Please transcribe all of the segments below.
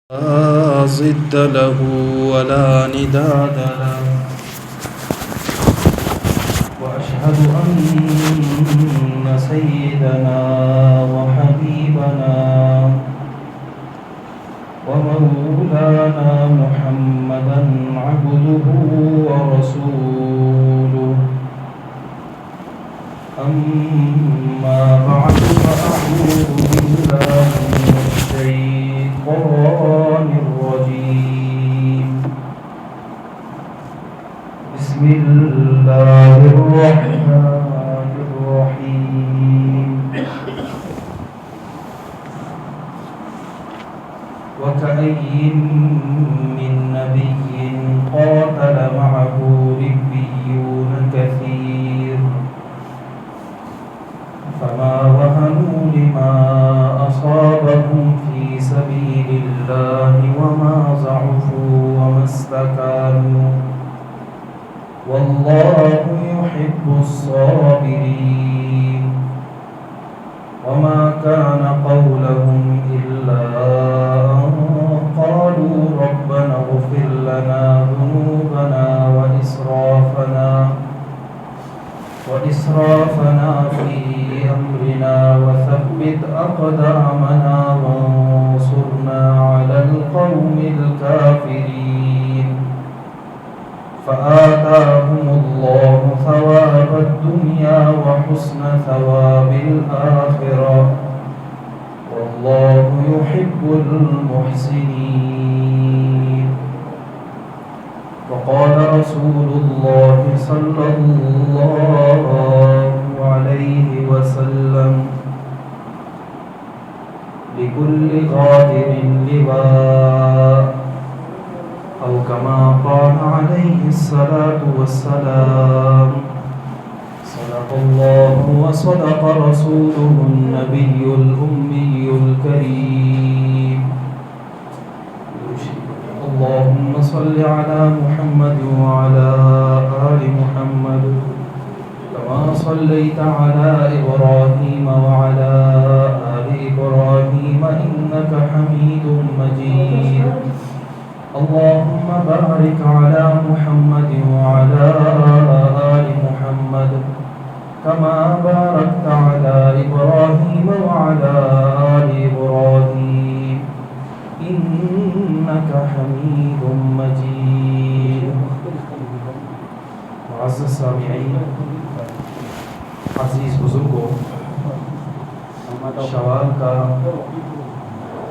لا ضد له ولا نداد له وأشهد أن سيدنا وحبيبنا ومولانا محمدا عبده ورسوله أما بعد فأعوذ بالله من الشيطان الرجيم بسم الله الرحمن الرحيم وكأين من نبي قاتل معه ربيون كثير فما وهنوا لما أصابهم في سبيل الله وما ضعفوا وما استكانوا والله يحب الصابرين وما كان قولهم إلا أن قالوا ربنا اغفر لنا ذنوبنا وإسرافنا في أمرنا وثبت أقدامنا وانصرنا على القوم الكافرين فآتاهم الله ثواب الدنيا وحسن ثواب الآخرة والله يحب المحسنين وقال رسول الله صلى الله عليه وسلم لكل غادر لواء أو كما قال عليه الصلاة والسلام صدق الله وصدق رسوله النبي الأمي الكريم اللهم صل على محمد وعلى آل محمد كما صليت على إبراهيم وعلى آل إبراهيم إنك حميد مجيد اللهم بارك على محمد وعلى آل محمد كما باركت على إبراهيم وعلى آل إبراهيم إنك حميد مجيد معزز سامعین، عزیز بزرگوں، شوال کا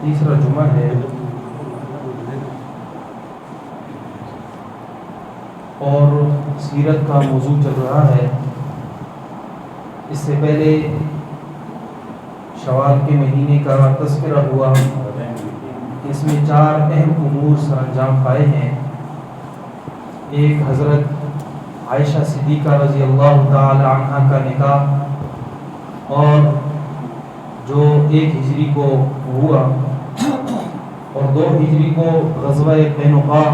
تیسرا جمعہ ہے اور سیرت کا موضوع چل رہا ہے۔ اس سے پہلے شوال کے مہینے کا تذکرہ ہوا، اس میں 4 اہم امور سر انجام پائے ہیں۔ ایک حضرت عائشہ صدیقہ رضی اللہ تعالی عنہ کا نکاح، اور جو 1 ہجری کو ہوا، اور 2 ہجری کو غزوہ قینقاع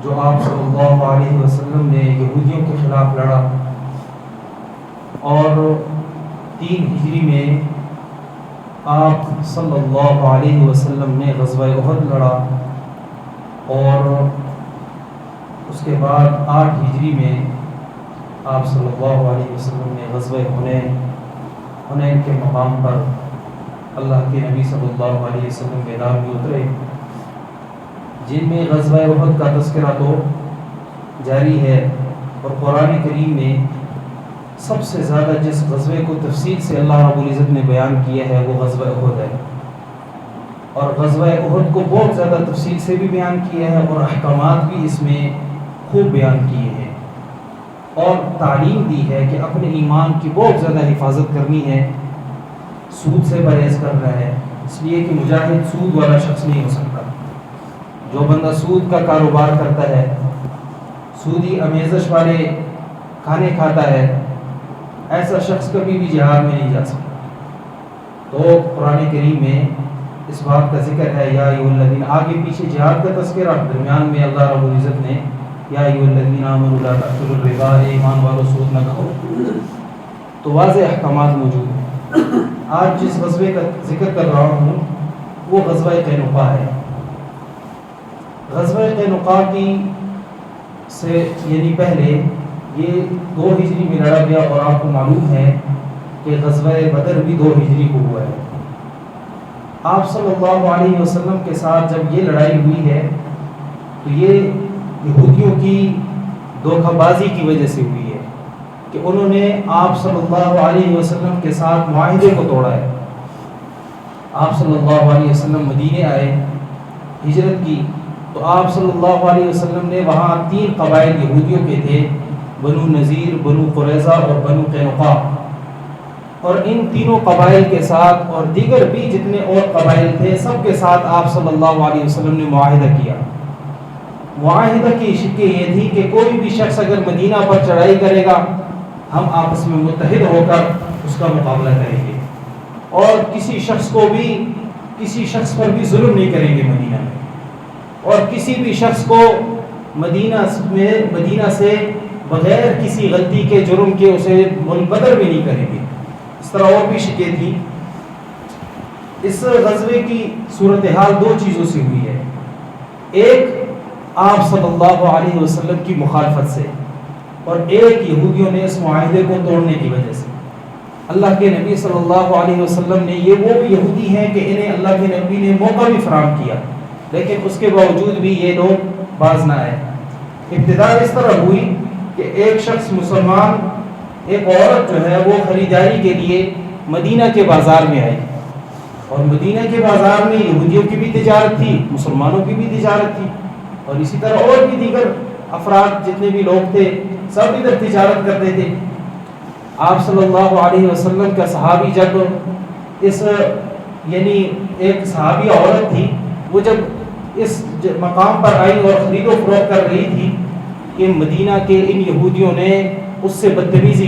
جو آپ صلی اللہ علیہ وسلم نے یہودیوں کے خلاف لڑا، اور 3 ہجری میں آپ صلی اللہ علیہ وسلم نے غزوہ احد لڑا، اور اس کے بعد 8 ہجری میں آپ صلی اللہ علیہ وسلم نے غزوہ حنین کے مقام پر اللہ کے نبی صلی اللہ علیہ وسلم میدان میں اترے، جن میں غزوہ احد کا تذکرہ تو جاری ہے، اور قرآن کریم میں سب سے زیادہ جس غزوے کو تفصیل سے اللہ رب العزت نے بیان کیا ہے وہ غزوہ احد ہے، اور غزوہ احد کو بہت زیادہ تفصیل سے بھی بیان کیا ہے، اور احکامات بھی اس میں خوب بیان کیے ہیں، اور تعلیم دی ہے کہ اپنے ایمان کی بہت زیادہ حفاظت کرنی ہے، سود سے پرہیز کرنا ہے، اس لیے کہ مجاہد سود والا شخص نہیں ہو سکتا۔ جو بندہ سود کا کاروبار کرتا ہے، سودی امیزش والے کھانے کھاتا ہے، ایسا شخص کبھی بھی جہاد میں نہیں جا سکتا۔ تو قرآن کریم میں اس بات کا ذکر ہے، یا ایھا الذین، آگے پیچھے جہاد کا تذکرہ، درمیان میں اللہ رب العزت نے یا ایھا الذین آمنوا لا تأکلوا الربا، ایمان والو سود نہ کھاؤ، تو واضح احکامات موجود ہیں۔ آج جس غزوے کا ذکر کر رہا ہوں وہ غزوہ قینقاع ہے۔ غزوہ قینقاع کی سے یعنی پہلے یہ 2 ہجری میں لڑا گیا، اور آپ کو معلوم ہے کہ غزوہ بدر بھی 2 ہجری کو ہوا ہے۔ آپ صلی اللہ علیہ وسلم کے ساتھ جب یہ لڑائی ہوئی ہے تو یہ یہودیوں کی دھوکہ بازی کی وجہ سے ہوئی ہے کہ انہوں نے آپ صلی اللہ علیہ وسلم کے ساتھ معاہدے کو توڑا ہے۔ آپ صلی اللہ علیہ وسلم مدینے آئے، ہجرت کی، تو آپ صلی اللہ علیہ وسلم نے وہاں 3 قبائل یہودیوں کے تھے، بنو نذیر، بنو قریظہ اور بنو قینقاع، اور ان تینوں قبائل کے ساتھ اور دیگر بھی جتنے اور قبائل تھے سب کے ساتھ آپ صلی اللہ علیہ وسلم نے معاہدہ کیا۔ معاہدہ کی شکیں یہ تھی کہ کوئی بھی شخص اگر مدینہ پر چڑھائی کرے گا ہم آپس میں متحد ہو کر اس کا مقابلہ کریں گے، اور کسی شخص پر بھی ظلم نہیں کریں گے مدینہ میں، اور کسی بھی شخص کو مدینہ سے بغیر کسی غلطی کے جرم کے اسے منبدر بھی نہیں کریں گے۔ اس طرح اور بھی شکیں تھیں۔ اس غزوے کی صورتحال 2 چیزوں سے ہوئی ہے، ایک آپ صلی اللہ علیہ وسلم کی مخالفت سے، اور ایک یہودیوں نے اس معاہدے کو توڑنے کی وجہ سے۔ اللہ کے نبی صلی اللہ علیہ وسلم نے، یہ وہ بھی یہودی ہیں کہ انہیں اللہ کے نبی نے موقع بھی فراہم کیا، لیکن اس کے باوجود بھی یہ لوگ باز نہ آئے۔ ابتدا اس طرح ہوئی کہ ایک شخص مسلمان، ایک عورت جو ہے وہ خریداری کے لیے مدینہ کے بازار میں آئی، اور مدینہ کے بازار میں یہودیوں کی بھی تجارت تھی، مسلمانوں کی بھی تجارت تھی، اور اسی طرح اور بھی دیگر افراد جتنے بھی لوگ تھے سب ادھر تجارت کرتے تھے۔ آپ صلی اللہ علیہ وسلم کا صحابی جب یعنی ایک صحابی عورت تھی، وہ جب اس مقام پر آئی اور خرید و فروخت کر رہی تھی کہ مدینہ کے ان یہودیوں نے اس سے بدتمیزی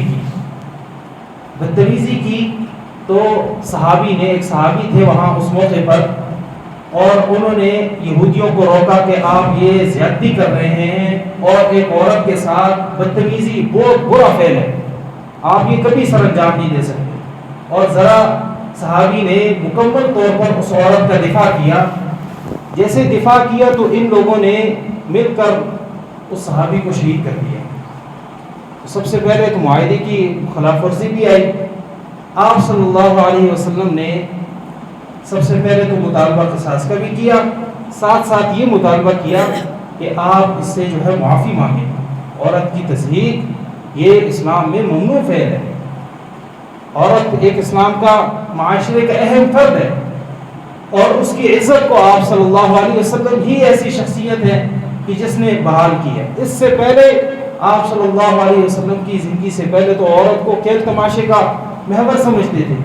کی، تو صحابی نے، ایک صحابی تھے وہاں اس موقع پر، اور انہوں نے یہودیوں کو روکا کہ آپ یہ زیادتی کر رہے ہیں اور ایک عورت کے ساتھ بدتمیزی بہت برا فعل ہے، آپ یہ کبھی سر انجام نہیں دے سکتے۔ اور ذرا صحابی نے مکمل طور پر اس عورت کا دفاع کیا۔ جیسے دفاع کیا تو ان لوگوں نے مل کر اس صحابی کو شہید کر دیا۔ سب سے پہلے تو معاہدے کی خلاف ورزی بھی آئی۔ آپ صلی اللہ علیہ وسلم نے سب سے پہلے تو مطالبہ قصاص کا بھی کیا، ساتھ ساتھ یہ مطالبہ کیا کہ آپ اس سے جو ہے معافی مانگیں۔ عورت کی تضحیک یہ اسلام میں ممنوع فعل ہے۔ عورت ایک اسلام کا، معاشرے کا اہم فرد ہے، اور اس کی عزت کو آپ صلی اللہ علیہ وسلم ہی ایسی شخصیت ہے کہ جس نے بحال کی ہے۔ اس سے پہلے آپ صلی اللہ علیہ وسلم کی زندگی سے پہلے تو عورت کو کھیل تماشے کا محور سمجھتے تھے،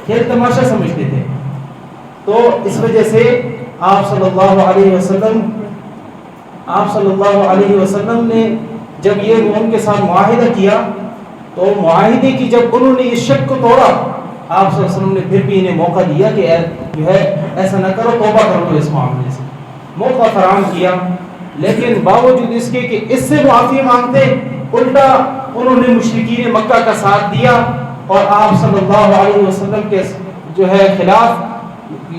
کھیل تماشا سمجھتے تھے۔ تو اس وجہ سے آپ صلی اللہ علیہ وسلم نے جب یہ ان کے ساتھ معاہدہ کیا، تو معاہدے کی جب انہوں نے اس شک کو توڑا، آپ صلی اللہ علیہ وسلم نے پھر بھی انہیں موقع دیا کہ جو ہے ایسا نہ کرو، توبہ کر لو، اس معاملے سے موقع فراہم کیا۔ لیکن باوجود اس کے کہ اس سے معافی مانگتے، الٹا انہوں نے مشرکین مکہ کا ساتھ دیا، اور آپ صلی اللہ علیہ وسلم کے جو ہے خلاف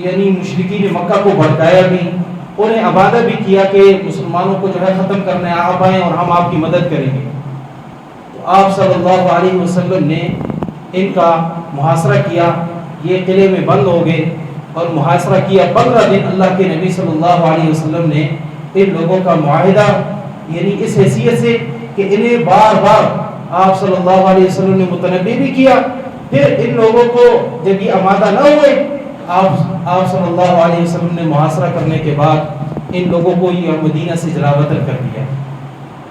یعنی مشرکین مکہ کو بھڑکایا بھی، انہیں آبادہ بھی کیا کہ مسلمانوں کو جو ہے ختم کرنے آپ آئیں اور ہم آپ کی مدد کریں گے۔ تو آپ صلی اللہ علیہ وسلم نے ان کا محاصرہ کیا، یہ قلعے میں بند ہو گئے، اور محاصرہ کیا 15 دن۔ اللہ کے نبی صلی اللہ علیہ وسلم نے ان لوگوں کا معاہدہ یعنی اس حیثیت سے کہ انہیں بار بار آپ صلی اللہ علیہ وسلم نے متنبہ بھی کیا، پھر ان لوگوں کو جب یہ آمادہ نہ ہوئے، آپ صلی اللہ علیہ وسلم نے محاصرہ کرنے کے بعد ان لوگوں کو یہ مدینہ سے جلاوطن کر دیا،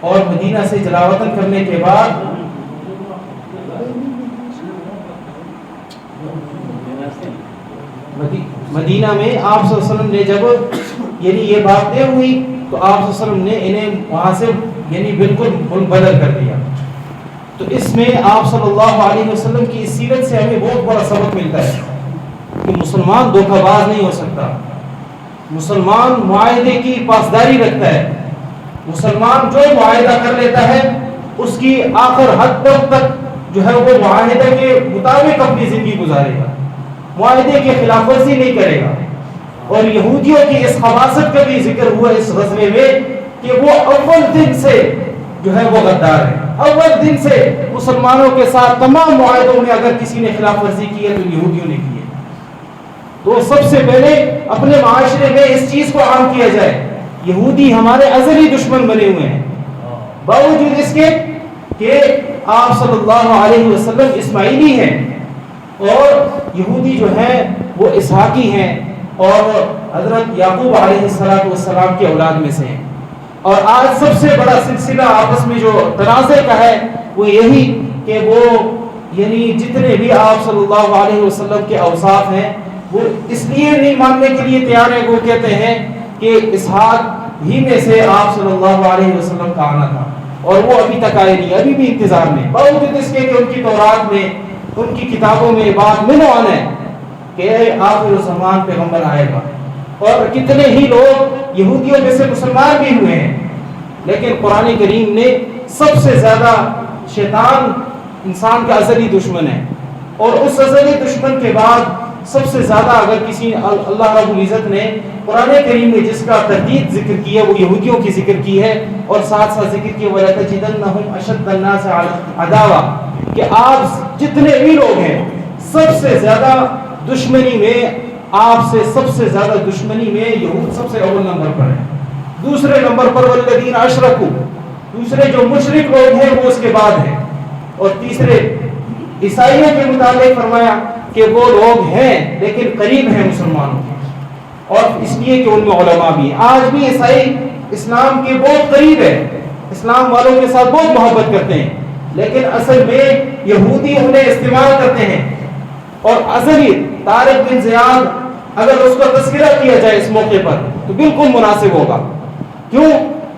اور مدینہ سے جلاوطن کرنے کے بعد مدینہ میں آپ صلی اللہ علیہ وسلم نے جب یعنی یہ بات طے ہوئی تو آپ صلی اللہ علیہ وسلم نے انہیں وہاں سے یعنی بالکل منبدر کر دیا۔ تو اس میں آپ صلی اللہ علیہ وسلم کی اس سیرت سے ہمیں بہت بڑا سبق ملتا ہے کہ مسلمان دھوکہ باز نہیں ہو سکتا، مسلمان معاہدے کی پاسداری رکھتا ہے، مسلمان جو معاہدہ کر لیتا ہے اس کی آخر حد تک جو ہے وہ معاہدے کے مطابق اپنی زندگی گزارے گا، معاہدے کی خلاف ورزی نہیں کرے گا۔ اور یہودیوں کی اس خباثت کا بھی ذکر ہوا اس غزوے میں کہ وہ اول دن سے جو ہے وہ غدار ہے. اول دن سے مسلمانوں کے ساتھ تمام معاہدوں میں اگر کسی نے خلاف ورزی کی ہے تو یہودیوں نے کی ہے. تو سب سے پہلے اپنے معاشرے میں اس چیز کو عام کیا جائے. یہودی ہمارے ازلی دشمن بنے ہوئے ہیں، باوجود اس کے کہ آپ صلی اللہ علیہ وسلم اسماعیلی ہیں اور یہودی جو ہیں وہ اسحاقی ہیں اور حضرت یعقوب علیہ السلام کے اولاد میں سے ہیں. اور آج سب سے بڑا سلسلہ آپس میں جو تنازع کا ہے وہ یہی کہ وہ یعنی جتنے بھی آپ صلی اللہ علیہ وسلم کے اوصاف ہیں وہ اس لیے نہیں ماننے کے لیے تیار ہیں. وہ کہتے ہیں کہ اسحاق ہی میں سے آپ صلی اللہ علیہ وسلم کا آنا تھا اور وہ ابھی تک آئے نہیں، ابھی بھی انتظار میں، باوجود اس کے کہ ان کی تورات میں ان کی کتابوں میں بات منوان ہے کہ آخر الزمان پیغمبر آئے گا. اور کتنے ہی لوگ یہودیوں میں سے مسلمان بھی ہوئے ہیں، لیکن قرآن کریم نے سب سے زیادہ شیطان انسان کا ازلی دشمن ہے اور اس ازلی دشمن کے بعد سب سے زیادہ اگر کسی اللہ رب العزت نے قرآن کریم میں جس کا تردید ذکر کی ہے وہ یہودیوں کی ذکر کی ہے اور ساتھ ساتھ ذکر کی وَلَتَجِدَنَّهُمْ أَشَدَّ النَّاسِ عَدَاوَةً کہ آپ جتنے بھی لوگ ہیں سب سے زیادہ دشمنی میں آپ سے سب سے زیادہ دشمنی میں یہود سب سے اول نمبر پر ہے. دوسرے نمبر پر والذین اشرکوا، دوسرے جو مشرک لوگ ہیں وہ اس کے بعد ہیں. اور تیسرے عیسائیوں کے متعلق فرمایا کہ وہ لوگ ہیں لیکن قریب ہیں مسلمانوں کے، اور اس لیے کہ ان میں علماء بھی ہیں. آج بھی عیسائی اسلام کے بہت قریب ہے، اسلام والوں کے ساتھ بہت محبت کرتے ہیں، لیکن اصل میں یہودی انہیں استعمال کرتے ہیں. اور ازلی طارق بن زیاد اگر اس کا تذکرہ کیا جائے اس موقع پر تو بالکل مناسب ہوگا. کیوں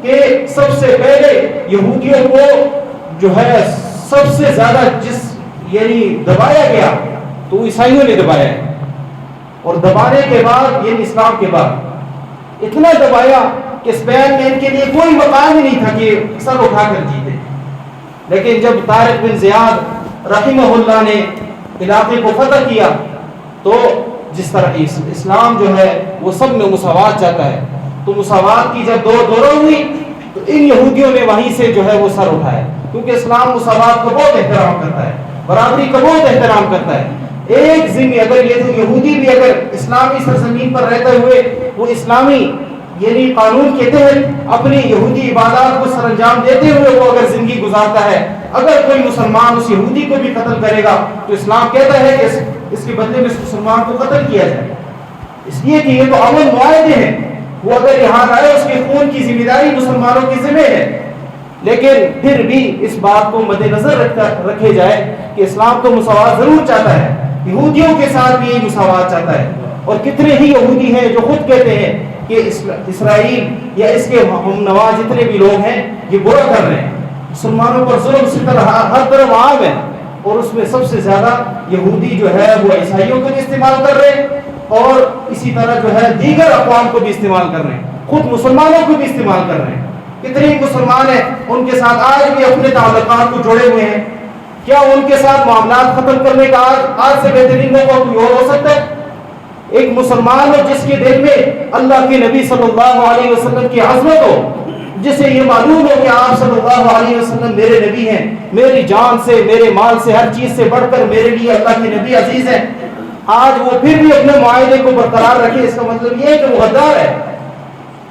کہ سب سے پہلے یہودیوں کو جو ہے سب سے زیادہ جس یعنی دبایا گیا تو عیسائیوں نے دبایا ہے، اور دبانے کے بعد یعنی اسلام کے بعد اتنا دبایا کہ اسپین میں ان کے لیے کوئی مقام ہی نہیں تھا کہ سر اٹھا کر جیتے. لیکن جب طارق بن زیاد رحمہ اللہ نے علاقے کو فتح کیا تو جس طرح اسلام جو ہے وہ سب میں مساوات چاہتا ہے، تو مساوات کی جب دورہ ہوئی تو ان یہودیوں نے وہیں سے جو ہے وہ سر اٹھایا، کیونکہ اسلام مساوات کا بہت احترام کرتا ہے، برابری کا بہت احترام کرتا ہے. ایک ذمہ اگر یہ یہودی بھی اگر اسلامی سرزمین پر رہتے ہوئے وہ اسلامی یعنی قانون کے تحت اپنی یہودی عبادات کو سر انجام دیتے ہوئے وہ اگر زندگی گزارتا ہے، اگر کوئی مسلمان اس یہودی کو بھی قتل کرے گا تو اسلام کہتا ہے کہ اس کے بدلے میں اس مسلمان کو قتل کیا جائے. اس لیے کہ یہ تو امن معاہدے ہیں، وہ اگر یہاں آئے اس کے خون کی ذمہ داری مسلمانوں کی ذمہ ہے. لیکن پھر بھی اس بات کو مد نظر رکھے جائے کہ اسلام تو مساوات ضرور چاہتا ہے، یہودیوں کے ساتھ بھی یہی مساوات چاہتا ہے. اور کتنے ہی یہودی ہیں جو خود کہتے ہیں کہ اسرائیل یا اس کے ہم نوا جتنے بھی لوگ ہیں یہ برا کر رہے ہیں، مسلمانوں پر ظلم ستم ہر طرف عام ہے. اور اس میں سب سے زیادہ یہودی جو ہے وہ عیسائیوں کو بھی استعمال کر رہے ہیں اور اسی طرح جو ہے دیگر اقوام کو بھی استعمال کر رہے ہیں، خود مسلمانوں کو بھی استعمال کر رہے ہیں. کتنے ہی مسلمان ہیں ان کے ساتھ آج بھی اپنے تعلقات کو جڑے ہوئے ہیں. کیا ان کے ساتھ معاملات ختم کرنے کا آج سے بہترین موقع کوئی اور ہو سکتا ہے؟ ایک مسلمان ہو جس کے دل میں اللہ کے نبی صلی اللہ علیہ وسلم کی عظمت ہو، جسے یہ معلوم ہو کہ آپ صلی اللہ علیہ وسلم میرے نبی ہیں، میری جان سے میرے مال سے ہر چیز سے بڑھ کر میرے لیے اللہ کے نبی عزیز ہیں، آج وہ پھر بھی اپنے معاہدے کو برقرار رکھے. اس کا مطلب یہ ہے کہ وہ غدار ہے.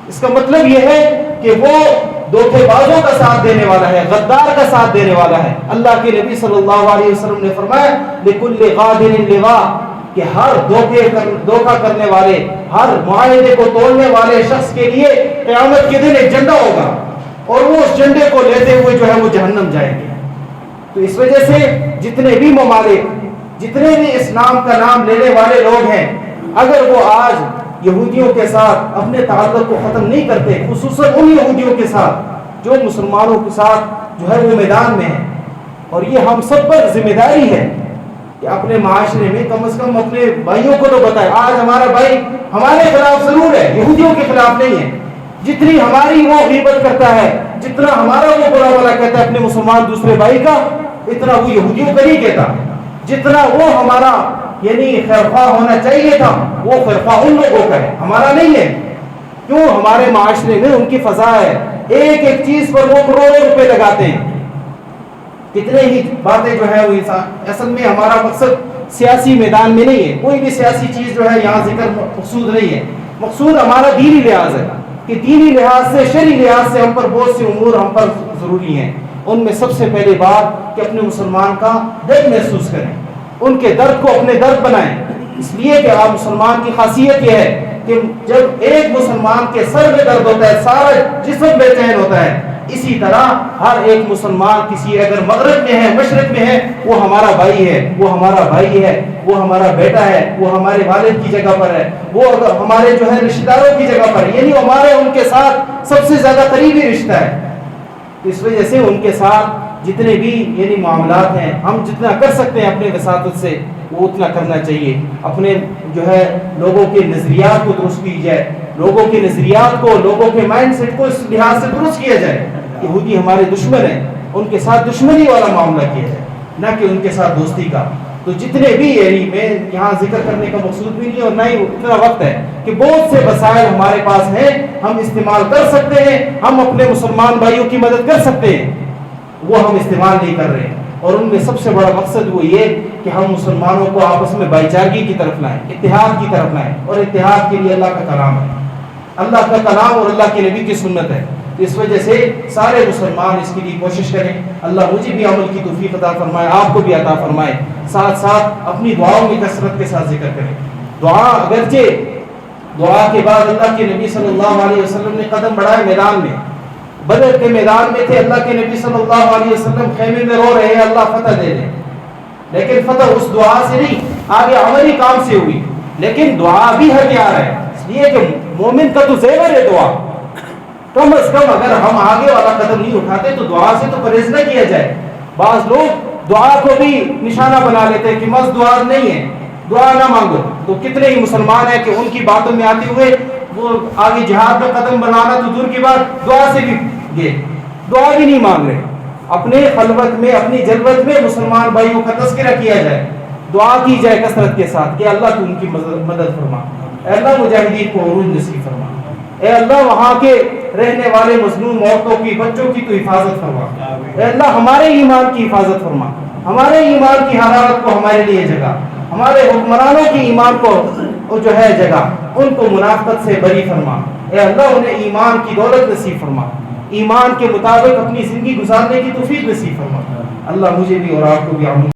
اس کا مطلب یہ ہے کہ وہ دھوکے بازوں کا ساتھ دینے والا ہے، غدار کا ساتھ دینے والا ہے. اللہ کے نبی صلی اللہ علیہ وسلم نے فرمایا لِكُلِّ غَادِرٍ لِوَاءٍ کہ ہر دھوکہ کرنے والے، ہر معاہدے کو توڑنے والے شخص کے لیے قیامت کے دن ایک جھنڈا ہوگا اور وہ اس جھنڈے کو لیتے ہوئے جو ہے وہ جہنم جائیں گے. تو اس وجہ سے جتنے بھی ممالک، جتنے بھی اسلام کا نام لینے والے لوگ ہیں، اگر وہ آج یہودیوں کے ساتھ اپنے تعلق کو ختم نہیں کرتے، خصوصاً ان یہودیوں کے ساتھ جو مسلمانوں کے ساتھ جو ہے وہ میدان میں ہیں، اور یہ ہم سب پر ذمہ داری ہے کہ اپنے معاشرے میں کم از کم اپنے بھائیوں کو تو بتائیں. آج ہمارا بھائی ہمارے خلاف ضرور ہے، یہودیوں کے خلاف نہیں ہے. جتنی ہماری وہ غیبت کرتا ہے، جتنا ہمارا وہ برا بھلا کہتا ہے اپنے مسلمان دوسرے بھائی کا، اتنا وہ یہودیوں کا نہیں کہتا. جتنا وہ ہمارا یعنی خیرخواہ ہونا چاہیے تھا، وہ خیرخواہ ان لوگوں کا ہے، ہمارا نہیں ہے۔ کیوں؟ ہمارے معاشرے میں ان کی فضا ہے، ایک ایک چیز پر وہ کروڑوں روپے لگاتے ہیں، کتنے ہی باتیں جو ہے وہ انسان۔ اصل میں ہمارا مقصد سیاسی میدان میں نہیں ہے، کوئی بھی سیاسی چیز جو ہے یہاں ذکر مقصود نہیں ہے، مقصود ہمارا دینی لحاظ ہے کہ دینی لحاظ سے، شرعی لحاظ سے ہم پر بہت سے امور ہم پر ضروری ہیں۔ ان میں سب سے پہلی بات کہ اپنے مسلمان کا درد محسوس کریں، ان کے درد کو اپنے درد بنائیں، اس لیے کہ آپ مسلمان کی خاصیت یہ ہے کہ جب ایک مسلمان کے سر میں درد ہوتا ہے سارا جسم بے چین ہوتا ہے۔ اسی طرح ہر ایک مسلمان کسی اگر مغرب میں ہے، مشرق میں ہے، وہ ہمارا بھائی ہے، وہ ہمارا بھائی ہے، وہ ہمارا بیٹا ہے، وہ ہمارے والد کی جگہ پر ہے، وہ ہمارے جو ہے رشتہ داروں کی جگہ پر ہے، یعنی ہمارے ان کے ساتھ سب سے زیادہ قریبی رشتہ ہے۔ اس وجہ سے ان کے ساتھ جتنے بھی یعنی معاملات ہیں، ہم جتنا کر سکتے ہیں اپنے وساطت سے وہ اتنا کرنا چاہیے۔ اپنے جو ہے لوگوں کے نظریات کو درست کی جائے، لوگوں کے نظریات کو، لوگوں کے مائنڈ سیٹ کو اس لحاظ سے درست کیا جائے۔ یہودی ہمارے دشمن ہیں، ان کے ساتھ دشمنی والا معاملہ کیا جائے، نہ کہ ان کے ساتھ دوستی کا۔ تو جتنے بھی یعنی میں یہاں ذکر کرنے کا مقصود بھی نہیں اور نہ ہی اتنا وقت ہے کہ بہت سے وسائل ہمارے پاس ہیں، ہم استعمال کر سکتے ہیں، ہم اپنے مسلمان بھائیوں کی مدد کر سکتے ہیں، وہ ہم استعمال نہیں کر رہے ہیں۔ اور ان میں سب سے بڑا مقصد وہ یہ کہ ہم مسلمانوں کو آپس میں بھائی چارگی کی طرف لائیں، اتحاد کی طرف لائیں، اور اتحاد کے لیے اللہ کا کلام ہے، اللہ کا کلام اور اللہ کے نبی کی سنت ہے۔ اس وجہ سے سارے مسلمان اس کے لیے کوشش کریں۔ اللہ مجھے بھی عمل کی توفیق عطا فرمائے، آپ کو بھی عطا فرمائے۔ ساتھ ساتھ اپنی دعاؤں میں کثرت کے ساتھ ذکر کریں۔ دعا اگرچہ دعا کے بعد اللہ کے نبی صلی اللہ علیہ وسلم نے قدم بڑھائے میدان میں، بدر کے میدان میں تھے، اللہ کے نبی صلی اللہ علیہ وسلم خیمے میں رو رہے ہیں اللہ فتح دے دے، لیکن فتح اس دعا سے نہیں، آگے عملی کام سے ہوئی۔ لیکن دعا بھی ہتھیار ہے، اس لیے کہ مومن کا تو زیور ہے دعا۔ کم از کم اگر ہم آگے والا قدم نہیں اٹھاتے تو دعا سے تو پرہیز نہ کیا جائے۔ بعض لوگ دعا کو بھی نشانہ بنا لیتے ہیں کہ مس دعا نہیں ہے، دعا نہ مانگو۔ تو کتنے ہی مسلمان ہیں کہ ان کی باتوں میں آتے ہوئے وہ آگے جہاد کا قدم بنانا تو دور کی بات، دعا سے بھی گئے، دعا بھی نہیں مانگ رہے۔ اپنے خلوت میں، اپنی جلوت میں مسلمان بھائیوں کا تذکرہ کیا جائے، دعا کی جائے کثرت کے ساتھ کہ اللہ تو ان کی مدد فرما، اے اللہ مجاہدین کو عروج نصیب فرما، اے اللہ وہاں کے رہنے والے مظلوم عورتوں کی، بچوں کی تو حفاظت فرما، اے اللہ ہمارے ایمان کی حفاظت فرما، ہمارے ایمان کی حرارت کو ہمارے لیے جگہ، ہمارے حکمرانوں کی ایمان کو جو ہے جگہ، ان کو منافقت سے بری فرما، اے اللہ انہیں ایمان کی دولت نصیب فرما، ایمان کے مطابق اپنی زندگی گزارنے کی توفیق نصیب فرما۔ اللہ مجھے بھی اور آپ کو بھی